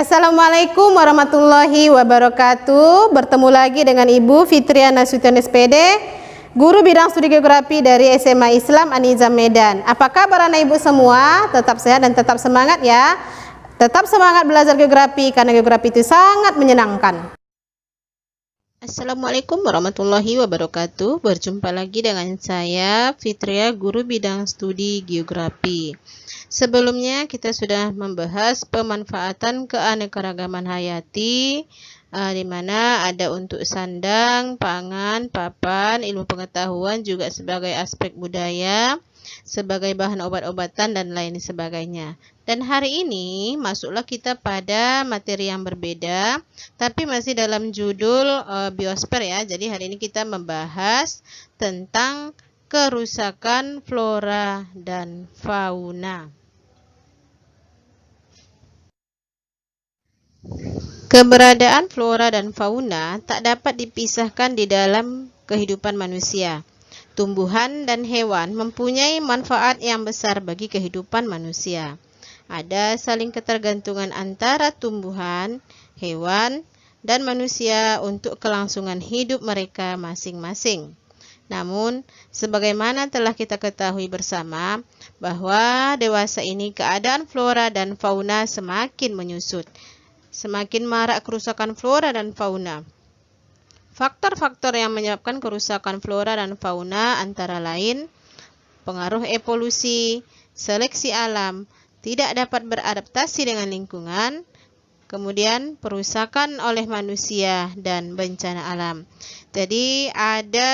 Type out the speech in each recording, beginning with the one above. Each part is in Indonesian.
Assalamualaikum warahmatullahi wabarakatuh. Bertemu lagi dengan Ibu Fitria Nasution SPD, guru bidang studi geografi dari SMA Islam An-Nizam Medan. Apa kabar anak ibu semua? Tetap sehat dan tetap semangat ya. Tetap semangat belajar geografi karena geografi itu sangat menyenangkan. Assalamualaikum warahmatullahi wabarakatuh. Berjumpa lagi dengan saya Fitria, guru bidang studi geografi. Sebelumnya kita sudah membahas pemanfaatan keanekaragaman hayati, di mana ada untuk sandang, pangan, papan, ilmu pengetahuan juga sebagai aspek budaya, sebagai bahan obat-obatan dan lain sebagainya. Dan hari ini masuklah kita pada materi yang berbeda, tapi masih dalam judul biosfer ya. Jadi hari ini kita membahas tentang kerusakan flora dan fauna. Keberadaan flora dan fauna tak dapat dipisahkan di dalam kehidupan manusia. Tumbuhan dan hewan mempunyai manfaat yang besar bagi kehidupan manusia. Ada saling ketergantungan antara tumbuhan, hewan, dan manusia untuk kelangsungan hidup mereka masing-masing. Namun, sebagaimana telah kita ketahui bersama, bahwa dewasa ini keadaan flora dan fauna semakin menyusut. Semakin marak kerusakan flora dan fauna. Faktor-faktor yang menyebabkan kerusakan flora dan fauna antara lain pengaruh evolusi, seleksi alam, tidak dapat beradaptasi dengan lingkungan, kemudian perusakan oleh manusia dan bencana alam. Jadi ada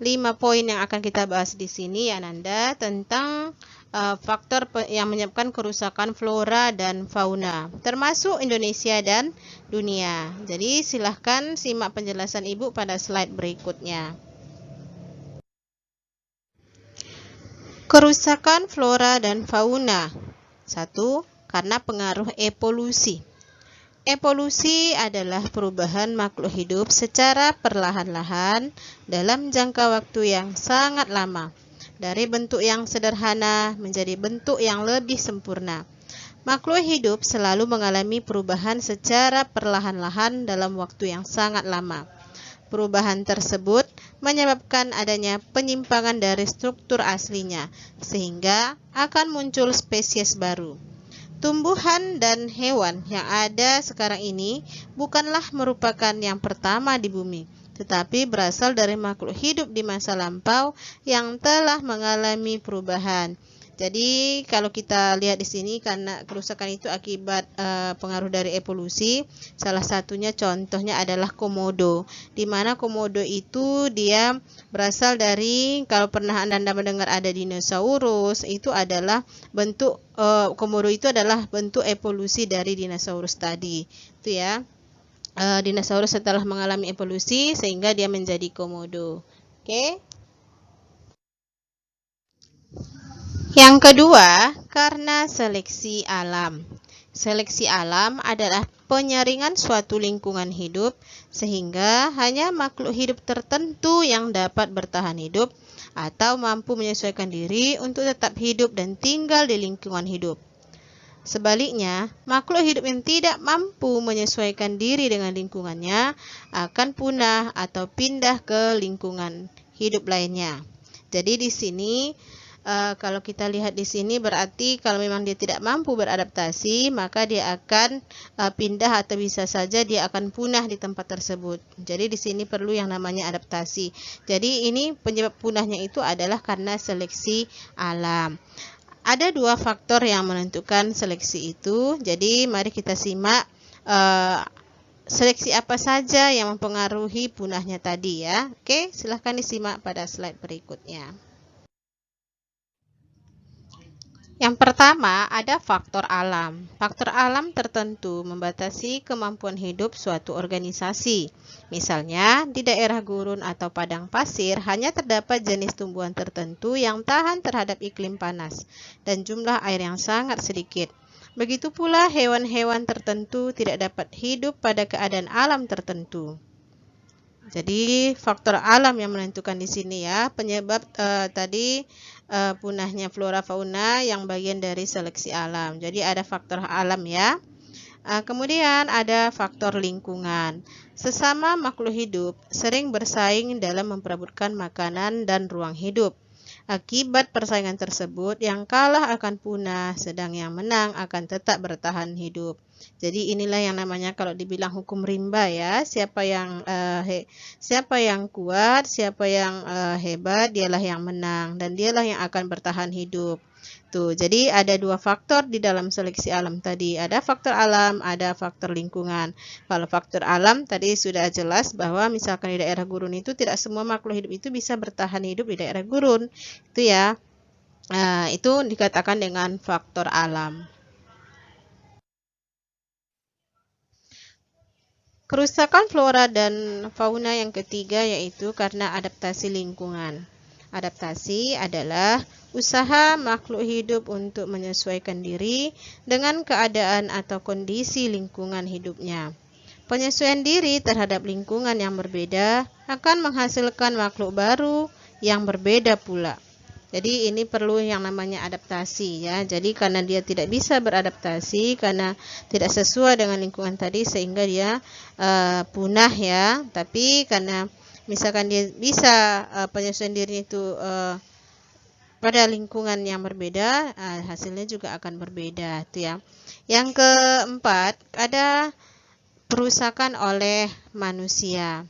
5 poin yang akan kita bahas di sini ya Nanda, tentang faktor yang menyebabkan kerusakan flora dan fauna, termasuk Indonesia dan dunia. Jadi silahkan simak penjelasan Ibu pada slide berikutnya. Kerusakan flora dan fauna. 1. Karena pengaruh evolusi. Evolusi adalah perubahan makhluk hidup secara perlahan-lahan dalam jangka waktu yang sangat lama, dari bentuk yang sederhana menjadi bentuk yang lebih sempurna. Makhluk hidup selalu mengalami perubahan secara perlahan-lahan dalam waktu yang sangat lama. Perubahan tersebut menyebabkan adanya penyimpangan dari struktur aslinya, sehingga akan muncul spesies baru. Tumbuhan dan hewan yang ada sekarang ini bukanlah merupakan yang pertama di bumi, tetapi berasal dari makhluk hidup di masa lampau yang telah mengalami perubahan. Jadi kalau kita lihat di sini, karena kerusakan itu akibat pengaruh dari evolusi, salah satunya contohnya adalah komodo, di mana komodo itu dia berasal dari, kalau pernah Anda mendengar ada dinosaurus, itu adalah bentuk komodo itu adalah bentuk evolusi dari dinosaurus tadi, itu ya. Dinosaurus setelah mengalami evolusi sehingga dia menjadi komodo. Oke. Yang kedua, karena seleksi alam. Seleksi alam adalah penyaringan suatu lingkungan hidup sehingga hanya makhluk hidup tertentu yang dapat bertahan hidup atau mampu menyesuaikan diri untuk tetap hidup dan tinggal di lingkungan hidup. Sebaliknya, makhluk hidup yang tidak mampu menyesuaikan diri dengan lingkungannya akan punah atau pindah ke lingkungan hidup lainnya. Jadi di sini kalau kita lihat di sini berarti kalau memang dia tidak mampu beradaptasi, maka dia akan pindah atau bisa saja dia akan punah di tempat tersebut. Jadi di sini perlu yang namanya adaptasi. Jadi ini penyebab punahnya itu adalah karena seleksi alam. Ada 2 faktor yang menentukan seleksi itu. Jadi mari kita simak seleksi apa saja yang mempengaruhi punahnya tadi ya. Oke, silahkan disimak pada slide berikutnya. Yang pertama ada faktor alam. Faktor alam tertentu membatasi kemampuan hidup suatu organisasi. Misalnya, di daerah gurun atau padang pasir hanya terdapat jenis tumbuhan tertentu yang tahan terhadap iklim panas dan jumlah air yang sangat sedikit. Begitu pula hewan-hewan tertentu tidak dapat hidup pada keadaan alam tertentu. Jadi faktor alam yang menentukan di sini ya, penyebab tadi punahnya flora fauna yang bagian dari seleksi alam. Jadi ada faktor alam ya. Kemudian ada faktor lingkungan. Sesama makhluk hidup sering bersaing dalam memperebutkan makanan dan ruang hidup. Akibat persaingan tersebut, yang kalah akan punah, sedang yang menang akan tetap bertahan hidup. Jadi inilah yang namanya kalau dibilang hukum rimba ya, siapa yang kuat, siapa yang hebat, dialah yang menang dan dialah yang akan bertahan hidup. Tuh, jadi ada dua faktor di dalam seleksi alam tadi. Ada faktor alam, ada faktor lingkungan. Kalau faktor alam tadi sudah jelas bahwa misalkan di daerah gurun itu tidak semua makhluk hidup itu bisa bertahan hidup di daerah gurun. Itu ya. Itu dikatakan dengan faktor alam. Kerusakan flora dan fauna yang ketiga yaitu karena adaptasi lingkungan. Adaptasi adalah usaha makhluk hidup untuk menyesuaikan diri dengan keadaan atau kondisi lingkungan hidupnya. Penyesuaian diri terhadap lingkungan yang berbeda akan menghasilkan makhluk baru yang berbeda pula. Jadi ini perlu yang namanya adaptasi ya. Jadi karena dia tidak bisa beradaptasi karena tidak sesuai dengan lingkungan tadi sehingga dia punah ya. Tapi karena misalkan dia bisa penyesuaian diri itu pada lingkungan yang berbeda, hasilnya juga akan berbeda tuh ya. Yang keempat, ada perusakan oleh manusia.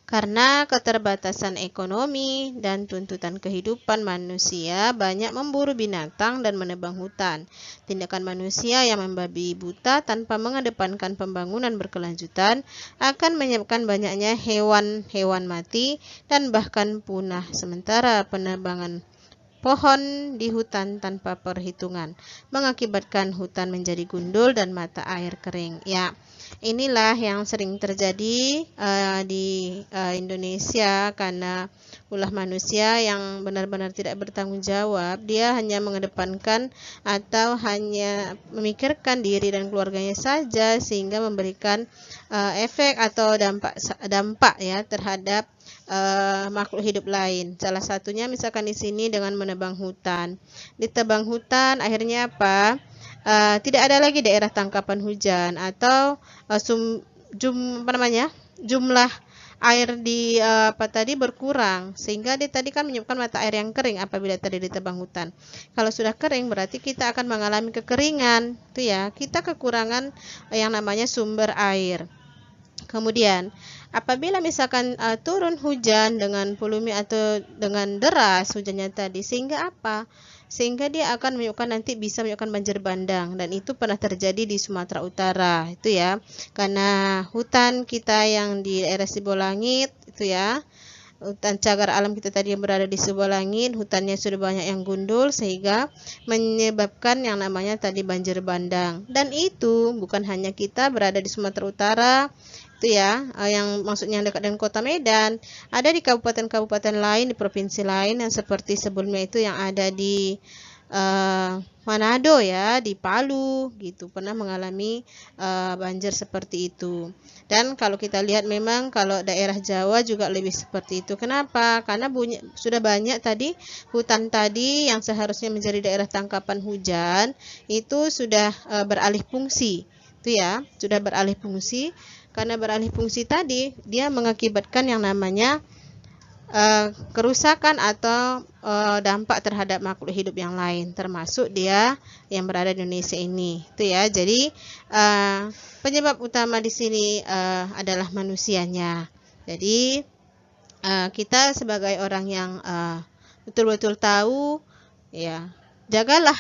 Karena keterbatasan ekonomi dan tuntutan kehidupan manusia banyak memburu binatang dan menebang hutan. Tindakan manusia yang membabi buta tanpa mengedepankan pembangunan berkelanjutan akan menyebabkan banyaknya hewan-hewan mati dan bahkan punah. Sementara penebangan pohon di hutan tanpa perhitungan mengakibatkan hutan menjadi gundul dan mata air kering. Ya, inilah yang sering terjadi di Indonesia karena ulah manusia yang benar-benar tidak bertanggung jawab. Dia hanya mengedepankan atau hanya memikirkan diri dan keluarganya saja sehingga memberikan efek atau dampak ya terhadap makhluk hidup lain. Salah satunya misalkan di sini dengan menebang hutan. Ditebang hutan akhirnya apa? Tidak ada lagi daerah tangkapan hujan atau jumlah air di berkurang sehingga dia tadi kan menyebabkan mata air yang kering apabila tadi ditebang hutan. Kalau sudah kering berarti kita akan mengalami kekeringan, itu ya. Kita kekurangan yang namanya sumber air. Kemudian apabila misalkan turun hujan dengan volumenya atau dengan deras hujannya tadi sehingga apa? Sehingga dia akan menyebabkan nanti bisa menyebabkan banjir bandang dan itu pernah terjadi di Sumatera Utara itu ya. Karena hutan kita yang di daerah Sibolangit itu ya. Hutan cagar alam kita tadi yang berada di Sibolangit, hutannya sudah banyak yang gundul sehingga menyebabkan yang namanya tadi banjir bandang. Dan itu bukan hanya kita berada di Sumatera Utara, itu ya, yang maksudnya dekat dengan kota Medan, ada di kabupaten-kabupaten lain, di provinsi lain yang seperti sebelumnya itu yang ada di Manado ya, di Palu gitu, pernah mengalami banjir seperti itu. Dan kalau kita lihat memang kalau daerah Jawa juga lebih seperti itu. Kenapa? Karena sudah banyak tadi hutan tadi yang seharusnya menjadi daerah tangkapan hujan itu sudah beralih fungsi. Itu ya, sudah beralih fungsi. Karena beralih fungsi tadi dia mengakibatkan yang namanya kerusakan atau dampak terhadap makhluk hidup yang lain, termasuk dia yang berada di Indonesia ini. Itu ya. Jadi penyebab utama di sini adalah manusianya. Jadi kita sebagai orang yang betul-betul tahu, ya, jagalah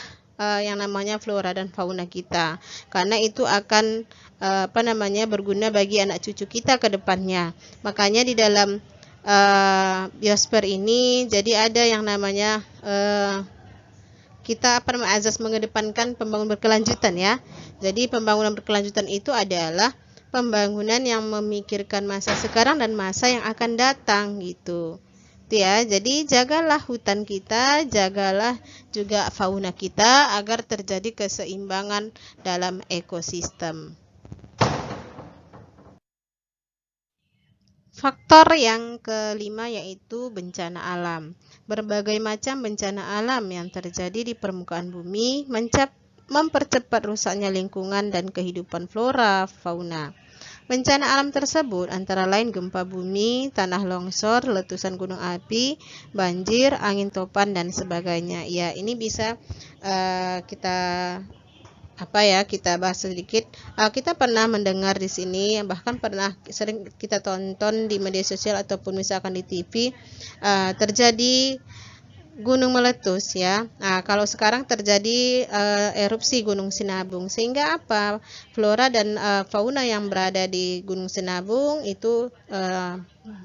yang namanya flora dan fauna kita, karena itu akan berguna bagi anak cucu kita ke depannya. Makanya di dalam biosfer ini jadi ada yang namanya kita azas mengedepankan pembangunan berkelanjutan ya. Jadi pembangunan berkelanjutan itu adalah pembangunan yang memikirkan masa sekarang dan masa yang akan datang gitu. Ya, jadi jagalah hutan kita, jagalah juga fauna kita agar terjadi keseimbangan dalam ekosistem. Faktor yang kelima yaitu bencana alam. Berbagai macam bencana alam yang terjadi di permukaan bumi mempercepat rusaknya lingkungan dan kehidupan flora fauna. Bencana alam tersebut antara lain gempa bumi, tanah longsor, letusan gunung api, banjir, angin topan dan sebagainya. Ya, ini bisa kita bahas sedikit. Kita pernah mendengar di sini, bahkan pernah sering kita tonton di media sosial ataupun misalkan di TV, terjadi gunung meletus ya. Nah, kalau sekarang terjadi erupsi Gunung Sinabung, sehingga apa? Flora dan fauna yang berada di Gunung Sinabung itu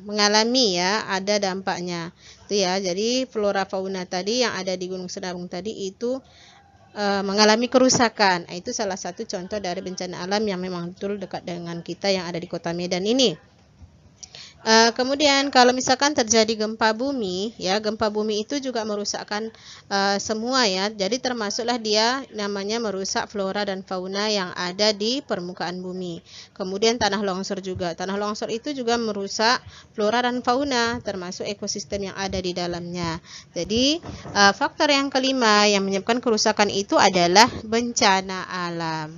mengalami ya, ada dampaknya. Itu ya. Jadi flora fauna tadi yang ada di Gunung Sinabung tadi itu mengalami kerusakan. Itu salah satu contoh dari bencana alam yang memang betul dekat dengan kita yang ada di Kota Medan ini. Kemudian kalau misalkan terjadi gempa bumi, ya gempa bumi itu juga merusakkan semua ya. Jadi termasuklah dia namanya merusak flora dan fauna yang ada di permukaan bumi. Kemudian tanah longsor juga. Tanah longsor itu juga merusak flora dan fauna, termasuk ekosistem yang ada di dalamnya. Jadi faktor yang kelima yang menyebabkan kerusakan itu adalah bencana alam.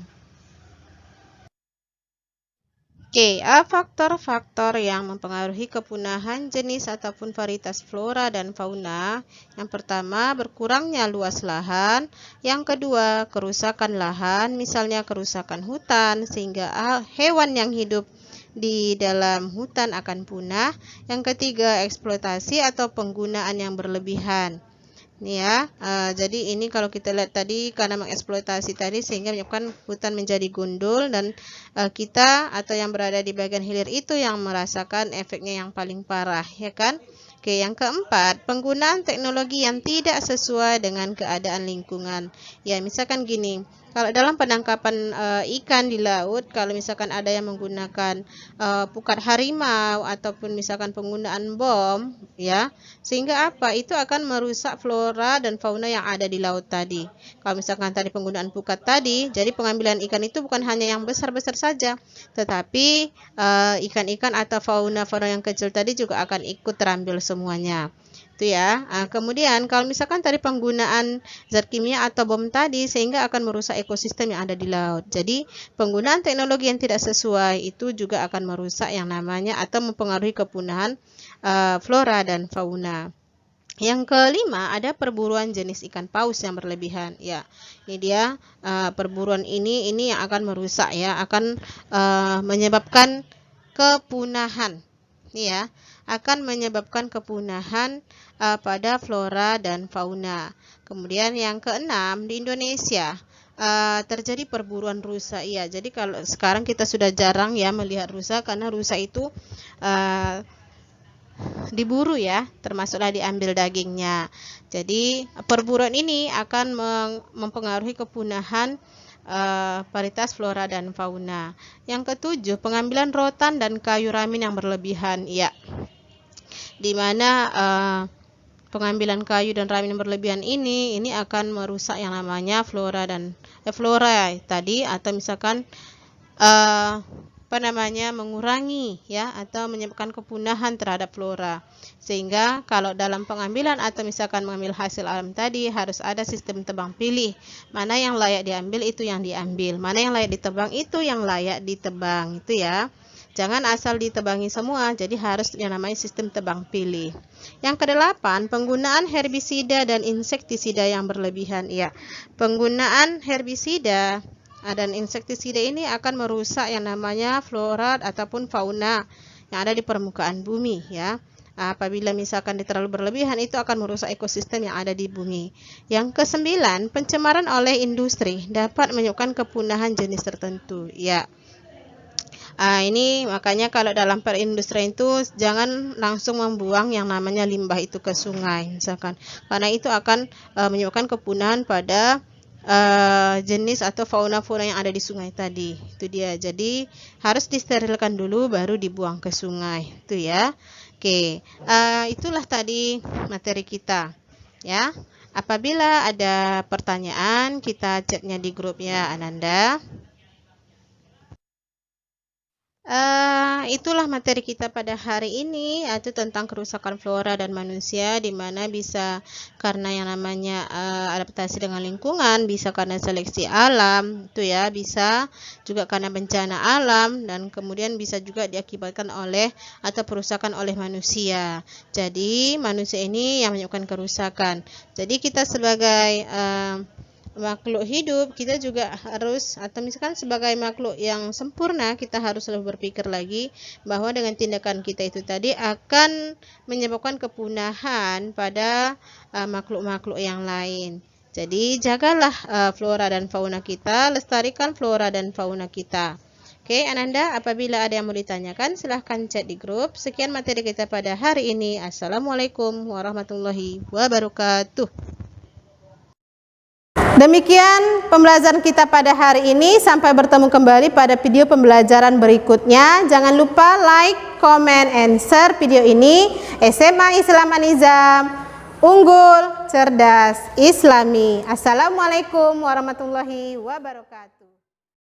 Oke, faktor-faktor yang mempengaruhi kepunahan jenis ataupun varietas flora dan fauna. Yang pertama, berkurangnya luas lahan. Yang kedua, kerusakan lahan, misalnya kerusakan hutan, sehingga hewan yang hidup di dalam hutan akan punah. Yang ketiga, eksploitasi atau penggunaan yang berlebihan. Ini ya, jadi ini kalau kita lihat tadi karena mengeksploitasi tadi sehingga menyebabkan hutan menjadi gundul dan kita atau yang berada di bagian hilir itu yang merasakan efeknya yang paling parah, ya kan? Oke, yang keempat, penggunaan teknologi yang tidak sesuai dengan keadaan lingkungan. Ya, misalkan gini, kalau dalam penangkapan ikan di laut, kalau misalkan ada yang menggunakan pukat harimau ataupun misalkan penggunaan bom, ya, sehingga apa? Itu akan merusak flora dan fauna yang ada di laut tadi. Kalau misalkan tadi penggunaan pukat tadi, jadi pengambilan ikan itu bukan hanya yang besar-besar saja, tetapi ikan-ikan atau fauna-fauna yang kecil tadi juga akan ikut terambil semuanya. Itu ya. Kemudian kalau misalkan tadi penggunaan zat kimia atau bom tadi sehingga akan merusak ekosistem yang ada di laut. Jadi penggunaan teknologi yang tidak sesuai itu juga akan merusak yang namanya atau mempengaruhi kepunahan flora dan fauna. Yang kelima, ada perburuan jenis ikan paus yang berlebihan. Ya, ini dia perburuan ini yang akan merusak ya, akan menyebabkan kepunahan. Ya, akan menyebabkan kepunahan pada flora dan fauna. Kemudian yang keenam, di Indonesia terjadi perburuan rusa. Iya, jadi kalau sekarang kita sudah jarang ya melihat rusa karena rusa itu diburu ya, termasuklah diambil dagingnya. Jadi perburuan ini akan mempengaruhi kepunahan varietas flora dan fauna. Yang ketujuh, pengambilan rotan dan kayu ramin yang berlebihan. Ya, di mana pengambilan kayu dan ramin yang berlebihan ini akan merusak yang namanya flora tadi, atau misalkan mengurangi ya atau menyebabkan kepunahan terhadap flora. Sehingga kalau dalam pengambilan atau misalkan mengambil hasil alam tadi harus ada sistem tebang pilih. Mana yang layak diambil itu yang diambil, mana yang layak ditebang itu yang layak ditebang, itu ya. Jangan asal ditebangi semua, jadi harus yang namanya sistem tebang pilih. Yang kedelapan, penggunaan herbisida dan insektisida yang berlebihan. Ya, penggunaan herbisida dan insektisida ini akan merusak yang namanya flora ataupun fauna yang ada di permukaan bumi ya. Apabila misalkan terlalu berlebihan itu akan merusak ekosistem yang ada di bumi. Yang kesembilan, pencemaran oleh industri dapat menyebabkan kepunahan jenis tertentu. Ya. Ini makanya kalau dalam perindustrian itu jangan langsung membuang yang namanya limbah itu ke sungai misalkan, karena itu akan menyebabkan kepunahan pada jenis atau fauna-fauna yang ada di sungai tadi. Itu dia. Jadi harus disterilkan dulu baru dibuang ke sungai. Itu ya. Oke, itulah tadi materi kita. Ya. Apabila ada pertanyaan, kita chatnya di grupnya Ananda. Itulah materi kita pada hari ini, yaitu tentang kerusakan flora dan manusia, di mana bisa karena yang namanya adaptasi dengan lingkungan, bisa karena seleksi alam, itu ya, bisa juga karena bencana alam, dan kemudian bisa juga diakibatkan oleh atau perusakan oleh manusia. Jadi manusia ini yang menyebabkan kerusakan. Jadi kita sebagai makhluk hidup, kita juga harus, atau misalkan sebagai makhluk yang sempurna, kita harus selalu berpikir lagi bahwa dengan tindakan kita itu tadi akan menyebabkan kepunahan pada makhluk-makhluk yang lain. Jadi jagalah flora dan fauna kita, lestarikan flora dan fauna kita. Oke, Ananda, apabila ada yang mau ditanyakan, silahkan chat di grup. Sekian materi kita pada hari ini. Assalamualaikum warahmatullahi wabarakatuh. Demikian pembelajaran kita pada hari ini. Sampai bertemu kembali pada video pembelajaran berikutnya. Jangan lupa like, comment, and share video ini. SMA Islam An-Nizam, unggul, cerdas, islami. Assalamualaikum warahmatullahi wabarakatuh.